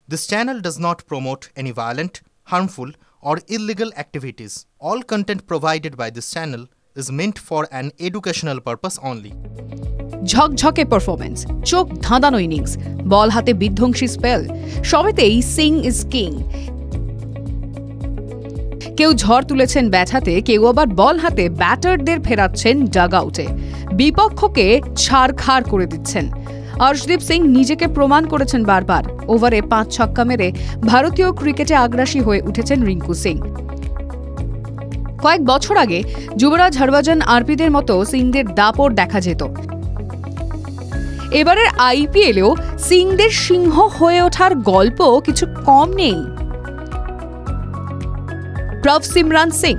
This channel does not promote any violent, harmful, or illegal activities. All content provided by this channel is meant for an educational purpose only. ঝকঝকে performance, চোখ ধাঁধানো innings, বল হাতে বিধ্বংসী spell, সবেতেই Singh is king. কেউ ঝড় তুলেছেন bat হাতে, কেউ আবার বল হাতে ব্যাটারদের ফেরাচ্ছেন ডাগ আউটে, বিপক্ষকে ছাড়খাড় করে দিচ্ছেন। অর্শদীপ সিং নিজেকে প্রমাণ করেছেন বারবার। ওভারে 5 ছক্কা মেরে ভারতীয় ক্রিকেটে আগ্রাসী হয়ে উঠেছেন রিঙ্কু সিং। কয়েক বছর আগে যুবরাজ হরভজন আরপিদের মতো সিংদের দাপট দেখা যেত। এবারের আইপিএলেও সিংদের সিংহ হয়ে ওঠার গল্প কিছু কম নেই। প্রভসিমরান সিং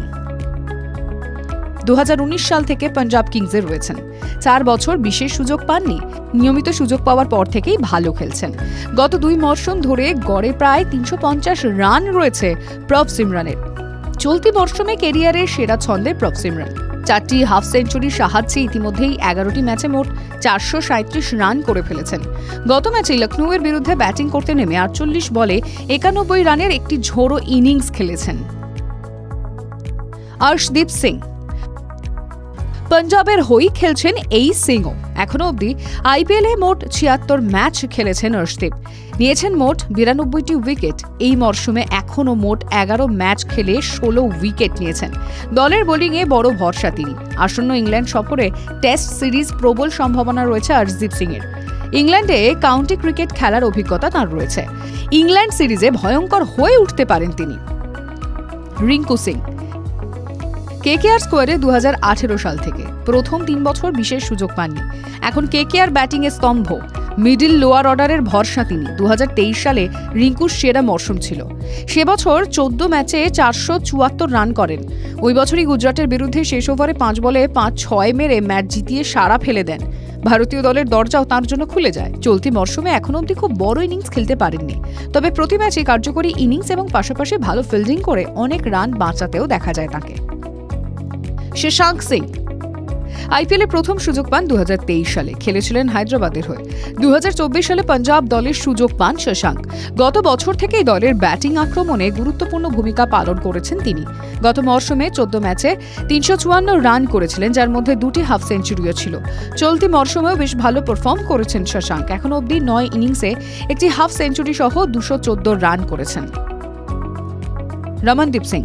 2019 সাল থেকে পাঞ্জাব কিংসে রয়েছেন। 4 বছর বিশেষ সুযোগ পাননি। নিয়মিত সুযোগ পাওয়ার পর থেকেই ভালো খেলছেন। গত 2 মরশুম ধরে গড়ে প্রায় 350 রান রয়েছে প্রভসিমরানের। চলতি মরশুমে ক্যারিয়ারের সেরা ছন্দে প্রভসিমরান। 4টি হাফ সেঞ্চুরির সাহায্যে ইতিমধ্যেই 11টি ম্যাচে মোট 437 রান করে ফেলেছেন। গত ম্যাচে লখনৌয়ের বিরুদ্ধে ব্যাটিং করতে নেমে 48 বলে 91 রানের একটি ঝোড়ো ইনিংস খেলেছেন। অর্শদীপ সিং পাঞ্জাবের হয়ে খেলছেন এই সিংও। এখনো অবধি আইপিএলে মোট 76 ম্যাচ খেলেছেন অর্শদীপ। নিয়েছেন মোট 92টি উইকেট। এই মরশুমে এখনো মোট 11 ম্যাচ খেলে 16 উইকেট নিয়েছেন। দলের বোলিংয়ে বড় ভরসা তিনি। আসন্ন ইংল্যান্ড সফরে টেস্ট সিরিজ প্রবল সম্ভাবনা রয়েছে অর্শদীপ সিংয়ের। ইংল্যান্ডে কাউন্টি ক্রিকেট খেলার অভিজ্ঞতা তাঁর রয়েছে। ইংল্যান্ড সিরিজে ভয়ঙ্কর হয়ে উঠতে পারেন তিনি। রিঙ্কু সিং কেকেআর স্কোয়াডে 2018 সাল থেকে প্রথম 3 বছর বিশেষ সুযোগ পাননি। এখন কেকেআর ব্যাটিংয়ে স্তম্ভ, মিডল লোয়ার অর্ডারের ভরসা তিনি। 2023 সালে রিঙ্কুর সেরা মরশুম ছিল। সে বছর 14 ম্যাচে 474 রান করেন। ওই বছরই গুজরাটের বিরুদ্ধে শেষ ওভারে 5 বলে 5-6 মেরে ম্যাচ জিতিয়ে সাড়া ফেলে দেন। ভারতীয় দলের দরজাও তাঁর জন্য খুলে যায়। চলতি মরশুমে এখনো অবধি খুব বড় ইনিংস খেলতে পারেননি, তবে প্রতি ম্যাচে কার্যকরী ইনিংস এবং পাশাপাশি ভালো ফিল্ডিং করে অনেক রান বাঁচাতেও দেখা যায় তাকে। শশাঙ্ক সিং আইপিএলে প্রথম সুযোগ পান 2023 সালে। খেলেছিলেন হায়দ্রাবাদের হয়ে। 2024 সালে পাঞ্জাব দলের সুযোগ পান শশাঙ্ক। গত বছর থেকেই দলের ব্যাটিং আক্রমণে গুরুত্বপূর্ণ ভূমিকা পালন করেছেন তিনি। গত মরশুমে 14 ম্যাচে 354 রান করেছিলেন, যার মধ্যে 2টি হাফ সেঞ্চুরিও ছিল। চলতি মরশুমেও বেশ ভালো পারফর্ম করেছেন শশাঙ্ক। এখনো অবধি 9 ইনিংসে একটি হাফ সেঞ্চুরি সহ 214 রান করেছেন। রমনদীপ সিং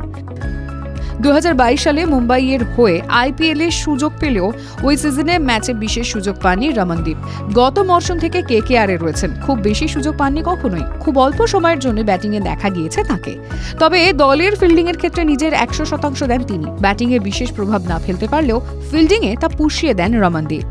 2022 সালে মুম্বাইয়ের হয়ে আইপিএলে সুযোগ পেলেও ওই সিজনে ম্যাচে বিশেষ সুযোগ পাননি রমনদীপ। গত মরশুম থেকে কেকেআরে রয়েছেন। খুব বেশি সুযোগ পাননি কখনোই। খুব অল্প সময়ের জন্য ব্যাটিংয়ে দেখা গিয়েছে তাকে। তবে দলের ফিল্ডিংয়ের ক্ষেত্রে নিজের 100% দেন তিনি। ব্যাটিংয়ে বিশেষ প্রভাব না ফেলতে পারলেও ফিল্ডিংয়ে তা পুষিয়ে দেন রমনদীপ।